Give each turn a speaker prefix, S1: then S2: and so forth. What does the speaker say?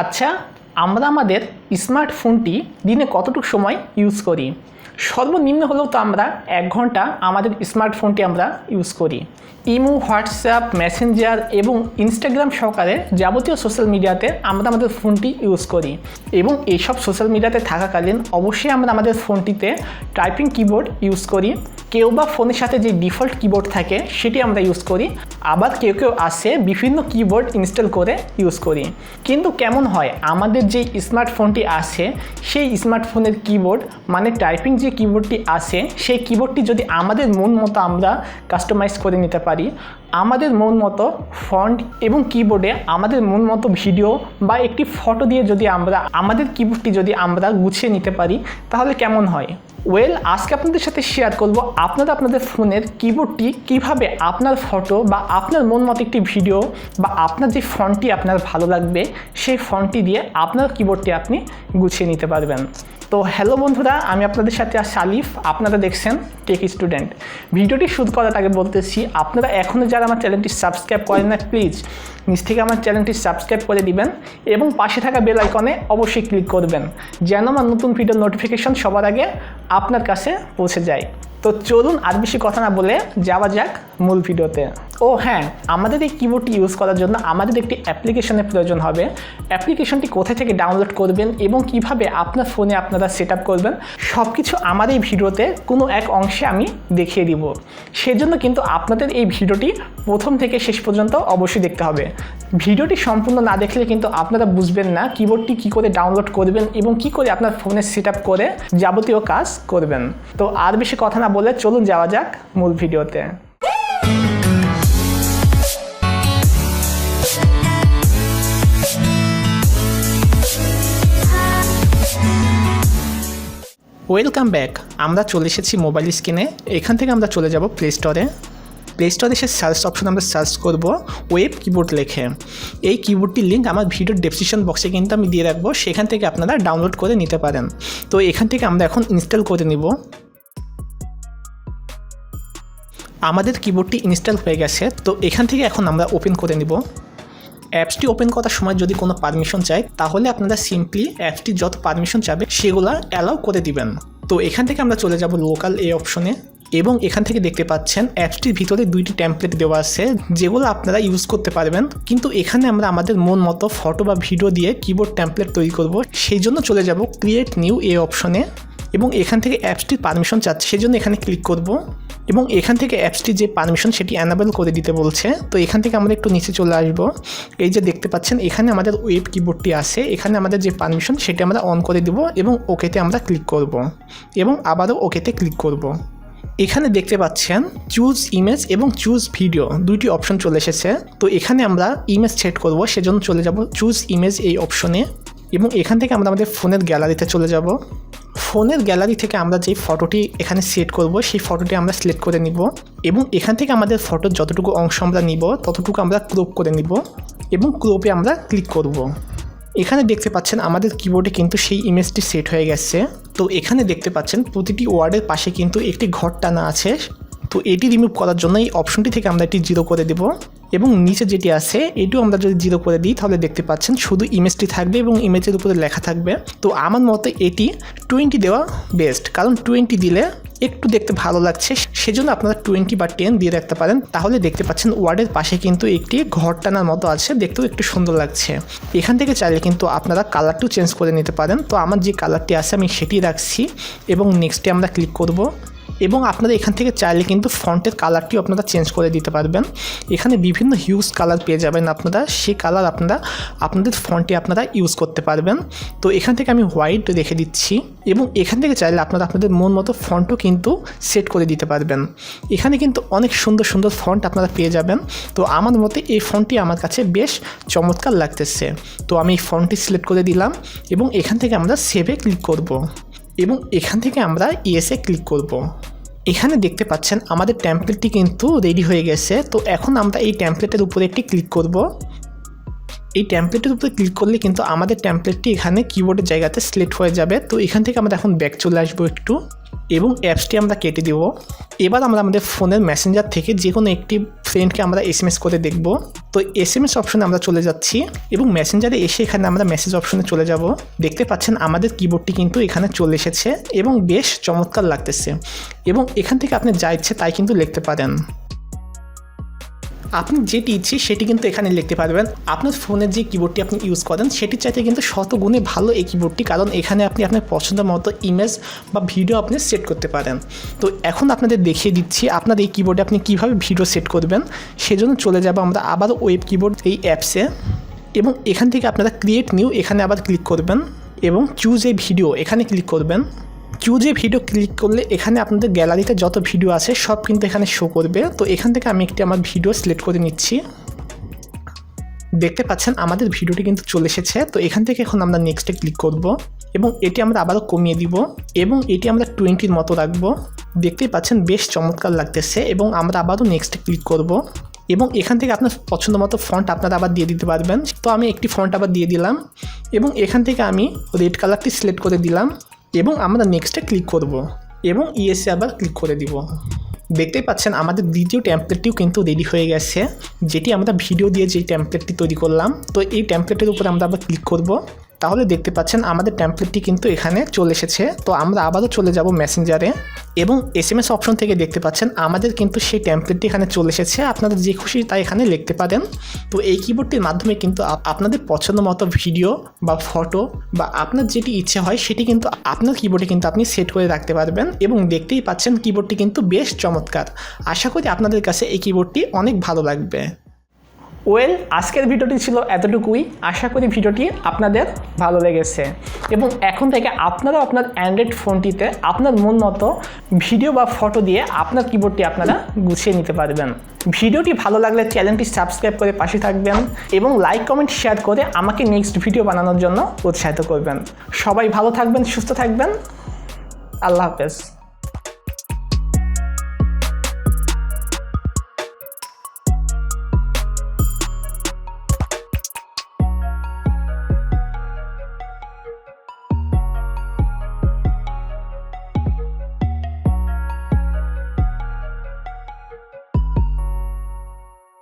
S1: আচ্ছা, আমরা আমাদের স্মার্টফোনটি দিনে কতটুকু সময় ইউজ করি? সর্বনিম্ন হলেও তো আমরা 1 ঘন্টা আমাদের স্মার্টফোনটি আমরা ইউজ করি। ইমো, হোয়াটসঅ্যাপ, মেসেঞ্জার এবং ইনস্টাগ্রাম সহকারে যাবতীয় সোশ্যাল মিডিয়াতে আমরা আমাদের ফোনটি ইউজ করি এবং এইসব সোশ্যাল মিডিয়াতে থাকাকালীন অবশ্যই আমরা আমাদের ফোনটিতে টাইপিং কিবোর্ড ইউজ করি। কেউ বা ফোনের সাথে যে ডিফল্ট কিবোর্ড থাকে সেটি আমরা ইউজ করি, আবার কেউ কেউ আসে বিভিন্ন কিবোর্ড ইনস্টল করে ইউজ করি। কিন্তু কেমন হয়, আমাদের যে স্মার্টফোনটি আছে সেই স্মার্টফোনের কিবোর্ড মানে টাইপিং যে কিবোর্ডটি আছে সেই কিবোর্ডটি যদি আমাদের মন মতো আমরা কাস্টমাইজ করে নিতে পারি, আমাদের মন মতো ফন্ট এবং কিবোর্ডে আমাদের মন মতো ভিডিও বা একটি ফটো দিয়ে যদি আমরা আমাদের কিবোর্ডটি যদি আমরা গুছিয়ে নিতে পারি তাহলে কেমন হয়? আজকে আপনাদের সাথে শেয়ার করব আপনারা আপনাদের ফোনের কিবোর্ডটি কিভাবে আপনার ফটো বা আপনার মন মতো একটি ভিডিও বা আপনার যে ফন্টটি আপনার ভালো লাগবে সেই ফন্টটি দিয়ে আপনার কিবোর্ডটি আপনি গুছিয়ে নিতে পারবেন। তো হ্যালো বন্ধুরা, আমি আপনাদের সাথে সালিফ, আপনারা দেখছেন টেক স্টুডেন্ট। ভিডিওটি শুরু করার আগে বলতেছি, আপনারা এখনও যারা আমার চ্যানেলটি সাবস্ক্রাইব করেন না, প্লিজ নিচ থেকে আমার চ্যানেলটি সাবস্ক্রাইব করে দিবেন এবং পাশে থাকা বেল আইকনে অবশ্যই ক্লিক করবেন যেন আমার নতুন ভিডিওর নোটিফিকেশন সবার আগে আপনার কাছে পৌঁছে যায়। তো চলুন আর বেশি কথা না বলে যাওয়া যাক মূল ভিডিওতে। ও হ্যাঁ, আমাদের এই কিবোর্ডটি ইউজ করার জন্য আমাদের একটি অ্যাপ্লিকেশনের প্রয়োজন হবে। অ্যাপ্লিকেশনটি কোথা থেকে ডাউনলোড করবেন এবং কিভাবে আপনার ফোনে আপনারা সেট আপ করবেন সব কিছু আমার এই ভিডিওতে কোনো এক অংশে আমি দেখিয়ে দিব। সেজন্য কিন্তু আপনাদের এই ভিডিওটি প্রথম থেকে শেষ পর্যন্ত অবশ্যই দেখতে হবে। ভিডিওটি সম্পূর্ণ না দেখলে কিন্তু আপনারা বুঝবেন না কিবোর্ডটি কী করে ডাউনলোড করবেন এবং কি করে আপনার ফোনে সেট আপ করে যাবতীয় কাজ করবেন। তো আর বেশি কথা না বলে চলুন যাওয়া যাক মূল ভিডিওতে। Welcome back. আমরা চলে এসেছি মোবাইল স্ক্রিনে। এখান থেকে আমরা চলে যাব প্লে স্টোরে। প্লে স্টোরে এসে সার্চ অপশন আমরা সার্চ করব ওয়েব কিবোর্ড লিখে। এই কিবোর্ডটির লিঙ্ক আমার ভিডিওর ডেসক্রিপশন বক্সে কিন্তু আমি দিয়ে রাখবো, সেখান থেকে আপনারা ডাউনলোড করে নিতে পারেন। তো এখান থেকে আমরা এখন ইনস্টল করে নিব। আমাদের কিবোর্ডটি ইনস্টল হয়ে গেছে, তো এখান থেকে এখন আমরা ওপেন করে নিব। অ্যাপসটি ওপেন করার সময় যদি কোনো পারমিশন চাই তাহলে আপনারা সিম্পলি অ্যাপসটি যত পারমিশন চাবে সেগুলো অ্যালাউ করে দিবেন। তো এখান থেকে আমরা চলে যাব লোকাল এই অপশনে এবং এখান থেকে দেখতে পাচ্ছেন অ্যাপসটির ভিতরে 2টি টেমপ্লেট দেওয়া আছে যেগুলো আপনারা ইউজ করতে পারবেন। কিন্তু এখানে আমরা আমাদের মন মতো ফটো বা ভিডিও দিয়ে কিবোর্ড টেমপ্লেট তৈরি করব, সেই জন্য চলে যাব ক্রিয়েট নিউ এই অপশনে এবং এখান থেকে অ্যাপসটির পারমিশন চাচ্ছে, সেই জন্য এখানে ক্লিক করব এবং এখান থেকে অ্যাপসটির যে পারমিশন সেটি অ্যানাবেল করে দিতে বলছে। তো এখান থেকে আমরা একটু নিচে চলে আসব। এই যে দেখতে পাচ্ছেন এখানে আমাদের ওয়েব কিবোর্ডটি আছে, এখানে আমাদের যে পারমিশন সেটি আমরা অন করে দেব এবং ওকেতে আমরা ক্লিক করব এবং আবারও ওকেতে ক্লিক করব। এখানে দেখতে পাচ্ছেন চুজ ইমেজ এবং চুজ ভিডিও 2টি অপশন চলে এসেছে। তো এখানে আমরা ইমেজ সেট করব, সেজন্য চলে যাব চুজ ইমেজ এই অপশনে এবং এখান থেকে আমরা আমাদের ফোনের গ্যালারিতে চলে যাব। ফোনের গ্যালারি থেকে আমরা যে ফটোটি এখানে সেট করব সেই ফটোটি আমরা সিলেক্ট করে নিব এবং এখান থেকে আমাদের ফটোর যতটুকু অংশ আমরা নিব ততটুকু আমরা ক্রপ করে নিব এবং ক্রপে আমরা ক্লিক করব। এখানে দেখতে পাচ্ছেন আমাদের কিবোর্ডে কিন্তু সেই ইমেজটি সেট হয়ে গেছে। তো এখানে দেখতে পাচ্ছেন প্রতিটি ওয়ার্ডের পাশে কিন্তু একটি ঘর টানা আছে। তো এটি রিমুভ করার জন্য এই অপশনটি থেকে আমরা এটি 0 করে দেব এবং নিচে যেটি আছে এটিও আমরা যদি 0 করে দিই তাহলে দেখতে পাচ্ছেন শুধু ইমেজটি থাকবে এবং ইমেজের উপরে লেখা থাকবে। তো আমার মতে এটি 20 দেওয়া বেস্ট, কারণ 20 দিলে একটু দেখতে ভালো লাগছে, সেজন্য আপনারা 20 বা 10 দিয়ে রাখতে পারেন। তাহলে দেখতে পাচ্ছেন ওয়ার্ডের পাশে কিন্তু একটি ঘর টানার মতো আছে, দেখতেও একটু সুন্দর লাগছে। এখান থেকে চাইলে কিন্তু আপনারা কালারটিও চেঞ্জ করে নিতে পারেন। তো আমার যে কালারটি আছে আমি সেটি রাখছি এবং নেক্সটে আমরা ক্লিক করব এবং আপনারা এখান থেকে চাইলে কিন্তু ফন্টের কালারটিও আপনারা চেঞ্জ করে দিতে পারবেন। এখানে বিভিন্ন হিউজ কালার পেয়ে যাবেন আপনারা, সেই কালার আপনারা আপনাদের ফন্টে আপনারা ইউজ করতে পারবেন। তো এখান থেকে আমি হোয়াইট রেখে দিচ্ছি এবং এখান থেকে চাইলে আপনারা আপনাদের মন মতো ফন্টও কিন্তু সেট করে দিতে পারবেন। এখানে কিন্তু অনেক সুন্দর সুন্দর ফন্ট আপনারা পেয়ে যাবেন। তো আমার মতে এই ফন্টটি আমার কাছে বেশ চমৎকার লাগতেছে। তো আমি এই ফন্টটি সিলেক্ট করে দিলাম এবং এখান থেকে আমরা সেভে ক্লিক করব এবং এখান থেকে আমরা ইয়েসে ক্লিক করব। এখানে দেখতে পাচ্ছেন আমাদের টেমপ্লেটটি কিন্তু রেডি হয়ে গেছে। তো এখন আমরা এই টেমপ্লেটের উপরে একটি ক্লিক করব। এই টেমপ্লেটের উপরে ক্লিক করলে কিন্তু আমাদের টেমপ্লেটটি এখানে কিবোর্ডের জায়গাতে সিলেক্ট হয়ে যাবে। তো এখান থেকে আমরা এখন ব্যাক চলে আসবো একটু এবং অ্যাপসটি আমরা কেটে দেব। এবার আমরা আমাদের ফোনের মেসেঞ্জার থেকে যে কোনো একটি ফ্রেন্ডকে আমরা SMS করে দেখব। তো SMS অপশনে আমরা চলে যাচ্ছি এবং মেসেঞ্জারে এসে এখানে আমরা মেসেজ অপশনে চলে যাব। দেখতে পাচ্ছেন আমাদের কিবোর্ডটি কিন্তু এখানে চলে এসেছে এবং বেশ চমৎকার লাগতেছে। এবং এখান থেকে আপনি যা ইচ্ছে তাই কিন্তু লিখতে পারেন। আপনি যেটি ইচ্ছে সেটি কিন্তু এখানে লিখতে পারবেন। আপনার ফোনের যে কিবোর্ডটি আপনি ইউজ করেন সেটির চাইতে কিন্তু শতগুণে ভালো এই কিবোর্ডটি, কারণ এখানে আপনি আপনার পছন্দ মতো ইমেজ বা ভিডিও আপনি সেট করতে পারেন। তো এখন আপনাদের দেখিয়ে দিচ্ছি আপনার এই কিবোর্ডে আপনি কীভাবে ভিডিও সেট করবেন। সেজন্য চলে যাব আমরা আবার ওয়েব কিবোর্ড এই অ্যাপসে এবং এখান থেকে আপনারা ক্রিয়েট নিউ এখানে আবার ক্লিক করবেন এবং চুজ এ ভিডিও এখানে ক্লিক করবেন। চুজে ভিডিও ক্লিক করলে এখানে আপনাদের গ্যালারিতে যত ভিডিও আছে সব কিন্তু এখানে শো করবে। তো এখান থেকে আমি একটি আমার ভিডিও সিলেক্ট করে নিচ্ছি। দেখতে পাচ্ছেন আমাদের ভিডিওটি কিন্তু চলে এসেছে। তো এখান থেকে এখন আমরা নেক্সটে ক্লিক করব এবং এটি আমরা আবারও কমিয়ে দিব এবং এটি আমরা 20-র মতো রাখবো। দেখতেই পাচ্ছেন বেশ চমৎকার লাগতেছে এবং আমরা আবারও নেক্সটে ক্লিক করব এবং এখান থেকে আপনার পছন্দ মতো ফন্ট আপনারা আবার দিয়ে দিতে পারবেন। তো আমি একটি ফন্ট আবার দিয়ে দিলাম এবং এখান থেকে আমি রেড কালারটি সিলেক্ট করে দিলাম এবং আমরা নেক্সটে ক্লিক করব এবং ইয়েসে আবার ক্লিক করে দিব। দেখতেই পাচ্ছেন আমাদের দ্বিতীয় টেমপ্লেটটিও কিন্তু রেডি হয়ে গেছে, যেটি আমরা ভিডিও দিয়ে যেই টেমপ্লেটটি তৈরি করলাম। তো এই টেমপ্লেটের উপরে আমরা আবার ক্লিক করব। তাহলে দেখতে পাচ্ছেন আমাদের টেমপ্লেটটি কিন্তু এখানে চলে এসেছে। তো আমরা আবারও চলে যাব মেসেঞ্জারে এবং SMS অপশন থেকে দেখতে পাচ্ছেন আমাদের কিন্তু সেই টেমপ্লেটটি এখানে চলে এসেছে। আপনাদের যে খুশি তাই এখানে লিখতে পারেন। তো এই কিবোর্ডটির মাধ্যমে কিন্তু আপনাদের পছন্দ মতো ভিডিও বা ফটো বা আপনার যেটি ইচ্ছে হয় সেটি কিন্তু আপনার কিবোর্ডে কিন্তু আপনি সেট করে রাখতে পারবেন এবং দেখতেই পাচ্ছেন কিবোর্ডটি কিন্তু বেশ চমৎকার। আশা করি আপনাদের কাছে এই কিবোর্ডটি অনেক ভালো লাগবে। আজকের ভিডিওটি ছিল এতটুকুই। আশা করি ভিডিওটি আপনাদের ভালো লেগেছে এবং এখন থেকে আপনারাও আপনার অ্যান্ড্রয়েড ফোনটিতে আপনার মন মতো ভিডিও বা ফটো দিয়ে আপনার কিবোর্ডটি আপনারা গুছিয়ে নিতে পারবেন। ভিডিওটি ভালো লাগলে চ্যানেলটি সাবস্ক্রাইব করে পাশে থাকবেন এবং লাইক কমেন্ট শেয়ার করে আমাকে নেক্সট ভিডিও বানানোর জন্য উৎসাহিত করবেন। সবাই ভালো থাকবেন, সুস্থ থাকবেন। আল্লাহ হাফেজ।